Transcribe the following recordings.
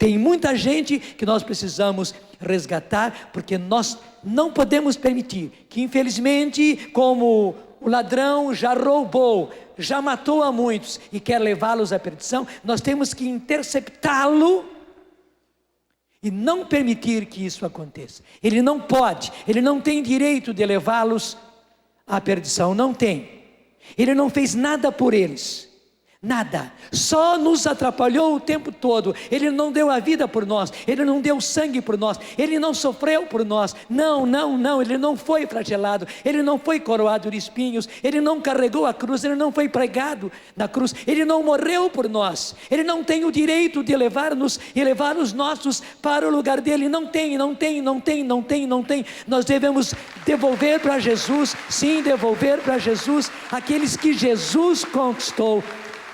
tem muita gente que nós precisamos resgatar, porque nós não podemos permitir que, infelizmente, como o ladrão já roubou, já matou a muitos e quer levá-los à perdição, nós temos que interceptá-lo e não permitir que isso aconteça. Ele não pode, ele não tem direito de levá-los à perdição, não tem. Ele não fez nada por eles, nada, só nos atrapalhou o tempo todo. Ele não deu a vida por nós, ele não deu sangue por nós, ele não sofreu por nós, não, ele não foi flagelado, ele não foi coroado de espinhos, ele não carregou a cruz, ele não foi pregado na cruz, ele não morreu por nós, ele não tem o direito de levar-nos e levar os nossos para o lugar dele, não tem. Nós devemos devolver para Jesus, sim, devolver para Jesus aqueles que Jesus conquistou.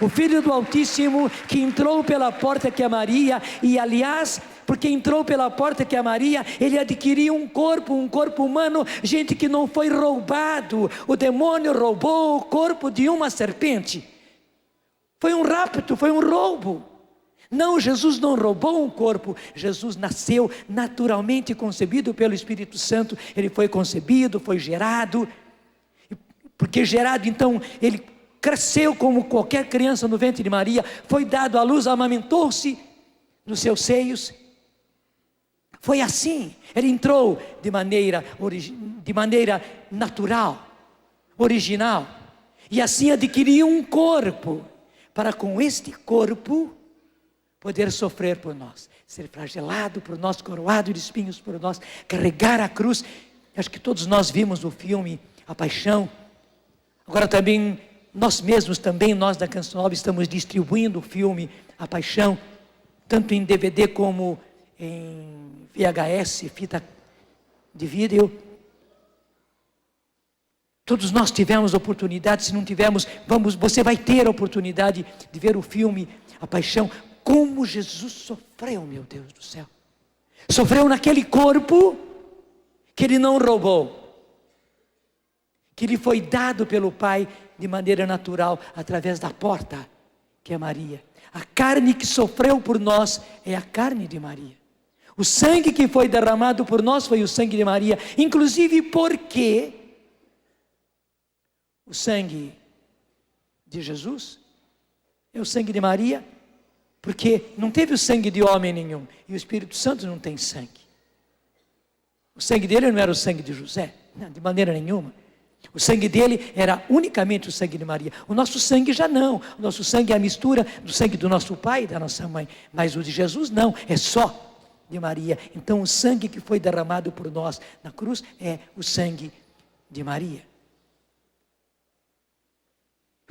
O Filho do Altíssimo que entrou pela porta que é Maria, e aliás, porque entrou pela porta que é Maria, ele adquiriu um corpo humano, gente que não foi roubado. O demônio roubou o corpo de uma serpente. Foi um rapto, foi um roubo. Não, Jesus não roubou um corpo, Jesus nasceu naturalmente concebido pelo Espírito Santo, ele foi concebido, foi gerado, porque gerado então, ele cresceu como qualquer criança no ventre de Maria, foi dado à luz, amamentou-se nos seus seios, foi assim, ele entrou de maneira natural, original, e assim adquiriu um corpo, para com este corpo, poder sofrer por nós, ser flagelado por nós, coroado de espinhos por nós, carregar a cruz. Acho que todos nós vimos o filme A Paixão. Agora também, nós mesmos também, nós da Canção Nova, estamos distribuindo o filme A Paixão, tanto em DVD como em VHS, fita de vídeo. Todos nós tivemos oportunidade, se não tivemos, você vai ter a oportunidade de ver o filme A Paixão. Como Jesus sofreu, meu Deus do céu. Sofreu naquele corpo que ele não roubou, que lhe foi dado pelo Pai de maneira natural, através da porta, que é Maria. A carne que sofreu por nós é a carne de Maria. O sangue que foi derramado por nós foi o sangue de Maria, inclusive porque o sangue de Jesus é o sangue de Maria, porque não teve o sangue de homem nenhum, e o Espírito Santo não tem sangue. O sangue dele não era o sangue de José, não, de maneira nenhuma. O sangue dele era unicamente o sangue de Maria. O nosso sangue já não. O nosso sangue é a mistura do sangue do nosso pai e da nossa mãe. Mas o de Jesus não, é só de Maria. Então o sangue que foi derramado por nós na cruz é o sangue de Maria.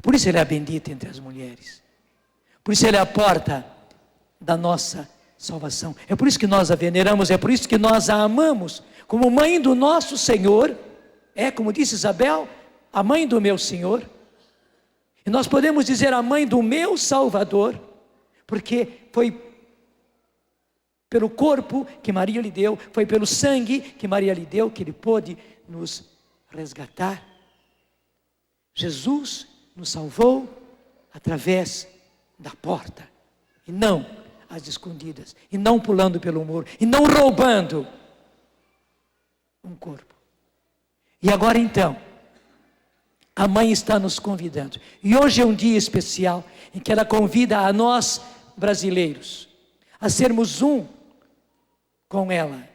Por isso ele é a bendita entre as mulheres. Por isso ele é a porta da nossa salvação. É por isso que nós a veneramos, é por isso que nós a amamos como mãe do nosso Senhor. É, como disse Isabel, a mãe do meu Senhor. E nós podemos dizer a mãe do meu Salvador, porque foi pelo corpo que Maria lhe deu, foi pelo sangue que Maria lhe deu, que ele pôde nos resgatar. Jesus nos salvou através da porta, e não às escondidas, e não pulando pelo muro, e não roubando um corpo. E agora então, a mãe está nos convidando. E hoje é um dia especial em que ela convida a nós, brasileiros, a sermos um com ela,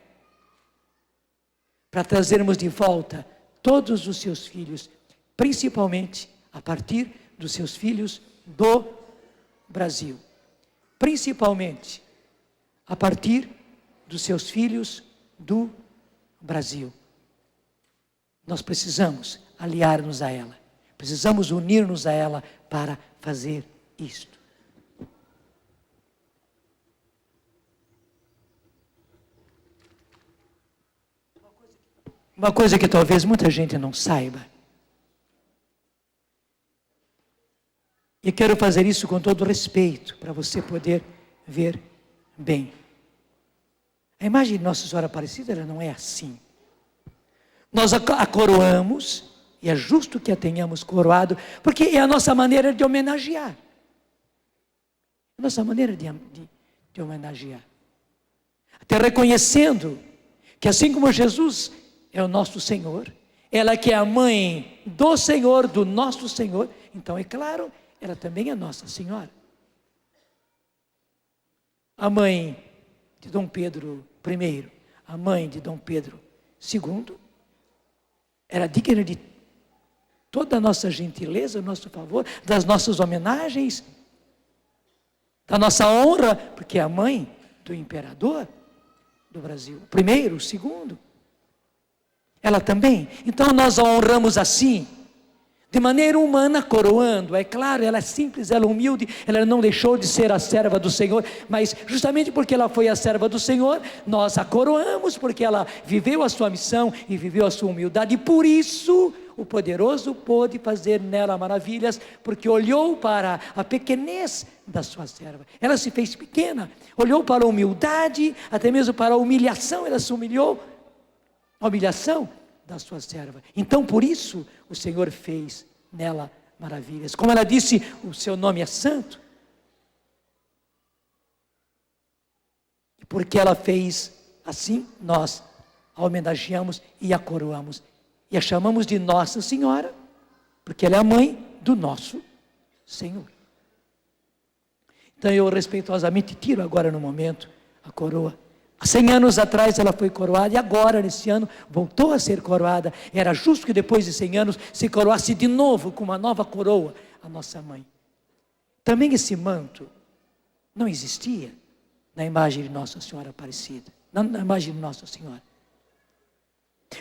para trazermos de volta todos os seus filhos, principalmente a partir dos seus filhos do Brasil. Principalmente a partir dos seus filhos do Brasil. Nós precisamos aliar-nos a ela, precisamos unir-nos a ela para fazer isto. Uma coisa que talvez muita gente não saiba, e quero fazer isso com todo respeito, para você poder ver bem. A imagem de Nossa Senhora Aparecida, ela não é assim. Nós a coroamos, e é justo que a tenhamos coroado, porque é a nossa maneira de homenagear. A nossa maneira de homenagear. até reconhecendo que assim como Jesus é o nosso Senhor, ela que é a mãe do Senhor, do nosso Senhor, então é claro, ela também é Nossa Senhora. A mãe de Dom Pedro I, a mãe de Dom Pedro II, era digna de toda a nossa gentileza, nosso favor, das nossas homenagens, da nossa honra, porque é a mãe do imperador do Brasil, o primeiro, o segundo. Ela também. Então nós a honramos assim, de maneira humana, coroando. É claro, ela é simples, ela é humilde, ela não deixou de ser a serva do Senhor, mas justamente porque ela foi a serva do Senhor, nós a coroamos, porque ela viveu a sua missão e viveu a sua humildade, e por isso o poderoso pôde fazer nela maravilhas, porque olhou para a pequenez da sua serva. Ela se fez pequena, olhou para a humildade, até mesmo para a humilhação, ela se humilhou, a humilhação da sua serva. Então por isso o Senhor fez nela maravilhas. Como ela disse, o seu nome é santo. E porque ela fez assim, nós a homenageamos e a coroamos. E a chamamos de Nossa Senhora, porque ela é a mãe do nosso Senhor. Então eu respeitosamente tiro agora no momento a coroa. Há 100 anos atrás ela foi coroada e agora, nesse ano, voltou a ser coroada. Era justo que depois de 100 anos se coroasse de novo com uma nova coroa a nossa mãe. Também esse manto não existia na imagem de Nossa Senhora Aparecida, na imagem de Nossa Senhora.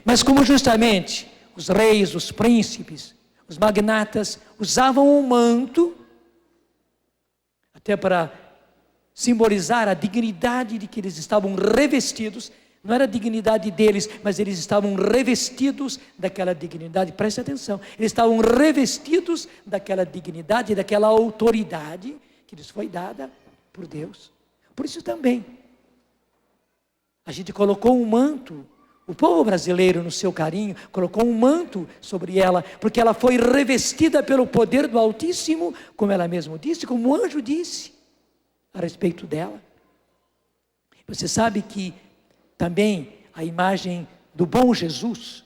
Mas como justamente os reis, os príncipes, os magnatas usavam um manto, até para simbolizar a dignidade de que eles estavam revestidos, não era a dignidade deles, mas eles estavam revestidos daquela dignidade, preste atenção, eles estavam revestidos daquela dignidade, daquela autoridade que lhes foi dada por Deus. Por isso também, a gente colocou um manto, o povo brasileiro no seu carinho, colocou um manto sobre ela, porque ela foi revestida pelo poder do Altíssimo, como ela mesma disse, como o anjo disse a respeito dela. Você sabe que também a imagem do bom Jesus,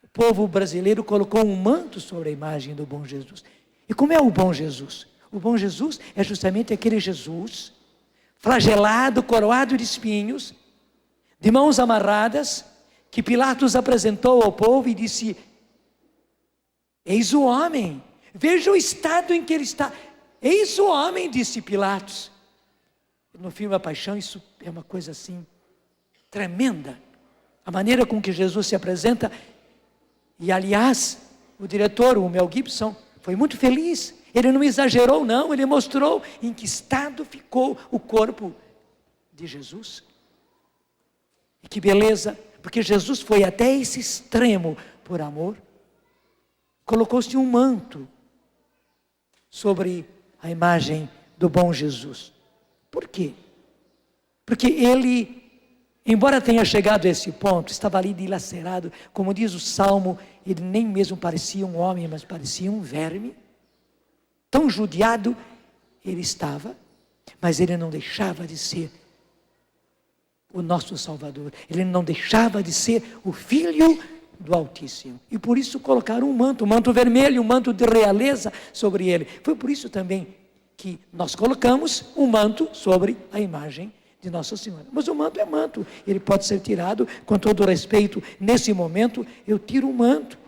o povo brasileiro colocou um manto sobre a imagem do bom Jesus. E como é o bom Jesus? O bom Jesus é justamente aquele Jesus flagelado, coroado de espinhos, de mãos amarradas, que Pilatos apresentou ao povo e disse: eis o homem, veja o estado em que ele está, eis o homem, disse Pilatos. No filme A Paixão, isso é uma coisa assim, tremenda, a maneira com que Jesus se apresenta. E aliás, o diretor, o Mel Gibson, foi muito feliz. Ele não exagerou não, ele mostrou em que estado ficou o corpo de Jesus. E que beleza, porque Jesus foi até esse extremo por amor. Colocou-se um manto sobre a imagem do bom Jesus. Por quê? Porque ele, embora tenha chegado a esse ponto, estava ali dilacerado, como diz o Salmo, ele nem mesmo parecia um homem, mas parecia um verme. Tão judiado ele estava, mas ele não deixava de ser o nosso Salvador. Ele não deixava de ser o Filho do Altíssimo. E por isso colocaram um manto vermelho, um manto de realeza sobre ele. Foi por isso também que nós colocamos um manto sobre a imagem de Nossa Senhora. Mas o manto é manto, ele pode ser tirado com todo respeito. Nesse momento eu tiro o manto,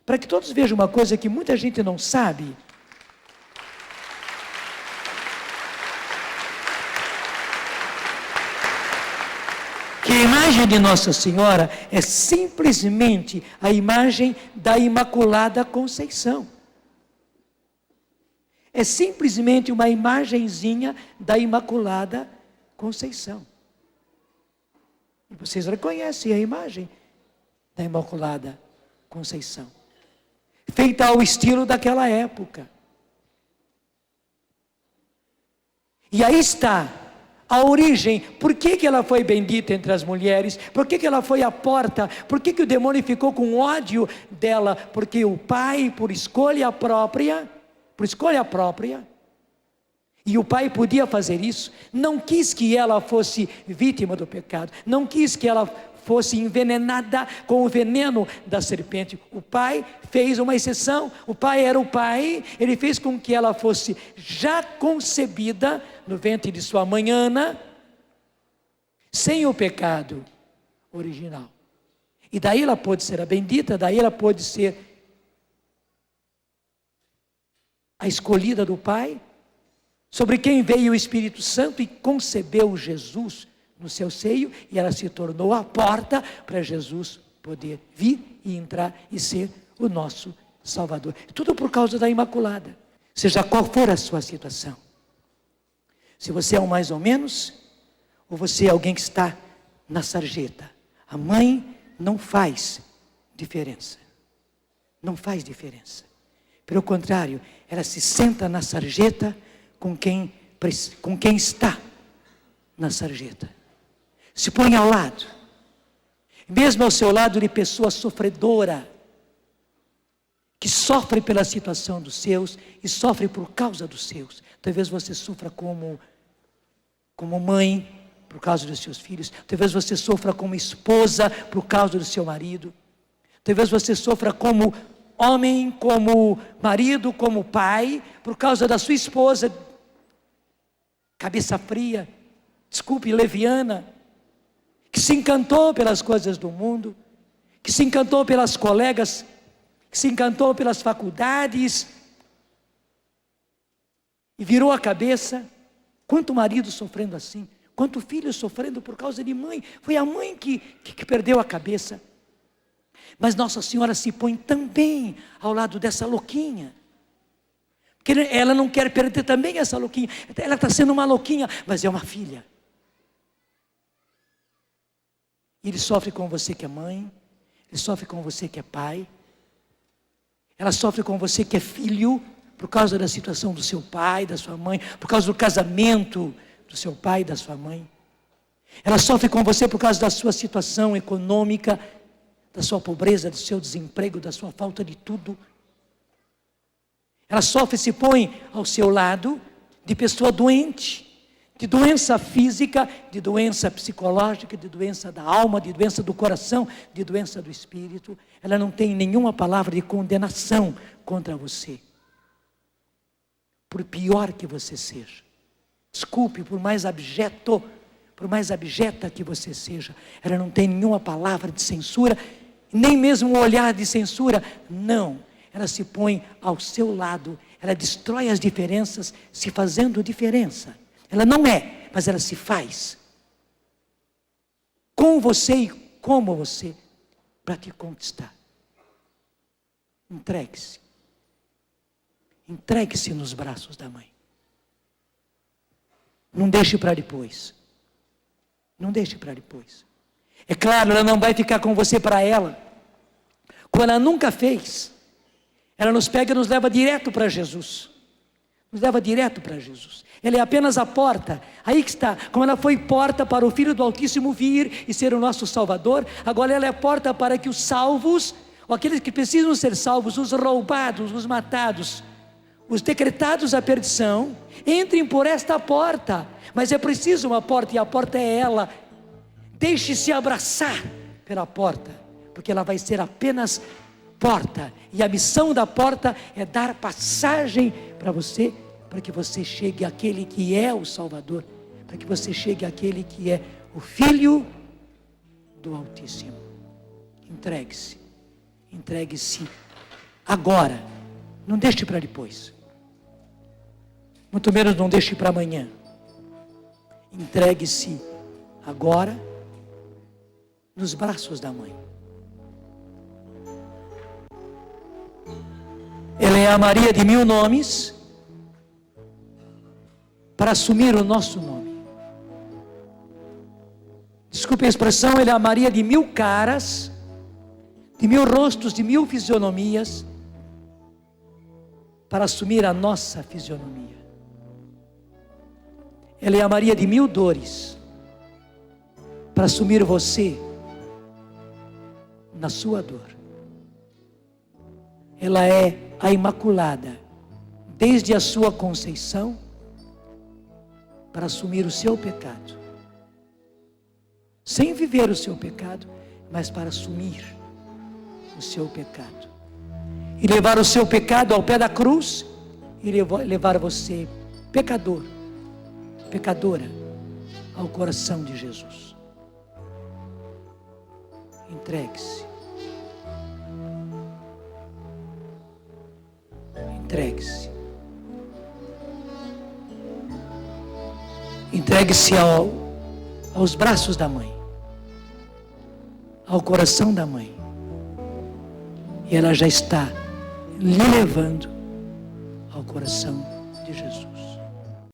para que todos vejam uma coisa que muita gente não sabe. Que a imagem de Nossa Senhora é simplesmente a imagem da Imaculada Conceição. É simplesmente uma imagenzinha da Imaculada Conceição. E vocês reconhecem a imagem da Imaculada Conceição, feita ao estilo daquela época. E aí está a origem, por que ela foi bendita entre as mulheres, por que ela foi a porta, por que o demônio ficou com ódio dela, porque o pai, por escolha própria, E o pai podia fazer isso, não quis que ela fosse vítima do pecado, não quis que ela fosse envenenada com o veneno da serpente. O pai fez uma exceção, o pai era o pai, ele fez com que ela fosse já concebida no ventre de sua mãe Ana, sem o pecado original. E daí ela pôde ser a bendita, daí ela pôde ser a escolhida do pai, sobre quem veio o Espírito Santo e concebeu Jesus no seu seio, e ela se tornou a porta para Jesus poder vir e entrar e ser o nosso Salvador. Tudo por causa da Imaculada. Seja qual for a sua situação. Se você é um mais ou menos, ou você é alguém que está na sarjeta. A mãe não faz diferença. Não faz diferença. Pelo contrário, ela se senta na sarjeta com quem está na sarjeta. Se põe ao lado, mesmo ao seu lado de pessoa sofredora, que sofre pela situação dos seus e sofre por causa dos seus. Talvez você sofra como mãe, por causa dos seus filhos. Talvez você sofra como esposa, por causa do seu marido. Talvez você sofra como homem, como marido, como pai, por causa da sua esposa, cabeça fria, desculpe, leviana, que se encantou pelas coisas do mundo, que se encantou pelas colegas, que se encantou pelas faculdades, e virou a cabeça. Quanto marido sofrendo assim, quanto filho sofrendo por causa de mãe. Foi a mãe que perdeu a cabeça. Mas Nossa Senhora se põe também ao lado dessa louquinha, porque ela não quer perder também essa louquinha. Ela está sendo uma louquinha, mas é uma filha. Ele sofre com você que é mãe, ele sofre com você que é pai, ela sofre com você que é filho, por causa da situação do seu pai, da sua mãe, por causa do casamento do seu pai e da sua mãe. Ela sofre com você por causa da sua situação econômica, da sua pobreza, do seu desemprego, da sua falta de tudo. Ela sofre e se põe ao seu lado de pessoa doente, de doença física, de doença psicológica, de doença da alma, de doença do coração, de doença do espírito. Ela não tem nenhuma palavra de condenação contra você, por pior que você seja. Desculpe, por mais abjeta que você seja, ela não tem nenhuma palavra de censura, nem mesmo um olhar de censura. Não, ela se põe ao seu lado, ela destrói as diferenças, se fazendo diferença. Ela não é, mas ela se faz com você e como você, para te conquistar. Entregue-se. Entregue-se nos braços da mãe. Não deixe para depois. Não deixe para depois. É claro, ela não vai ficar com você para ela, como ela nunca fez. Ela nos pega e nos leva direto para Jesus. Nos leva direto para Jesus. Ela é apenas a porta. Aí que está. Como ela foi porta para o Filho do Altíssimo vir e ser o nosso Salvador, agora ela é porta para que os salvos, ou aqueles que precisam ser salvos, os roubados, os matados, os decretados à perdição, entrem por esta porta. Mas é preciso uma porta, e a porta é ela. Deixe-se abraçar pela porta, porque ela vai ser apenas porta, e a missão da porta é dar passagem para você, para que você chegue àquele que é o Salvador, para que você chegue àquele que é o Filho do Altíssimo. Entregue-se. Entregue-se agora. Não deixe para depois. Muito menos não deixe para amanhã. Entregue-se agora nos braços da mãe. Ela é a Maria de 1000 nomes para assumir o nosso nome. Desculpe a expressão, ela é a Maria de 1000 caras, de 1000 rostos, de 1000 fisionomias, para assumir a nossa fisionomia. Ela é a Maria de 1000 dores, para assumir você na sua dor. Ela é a Imaculada, desde a sua conceição para assumir o seu pecado. Sem viver o seu pecado, mas para assumir o seu pecado. E levar o seu pecado ao pé da cruz, e levar você, pecador, pecadora, ao coração de Jesus. Entregue-se. Entregue-se. Entregue-se aos braços da mãe, ao coração da mãe. E ela já está lhe levando ao coração de Jesus.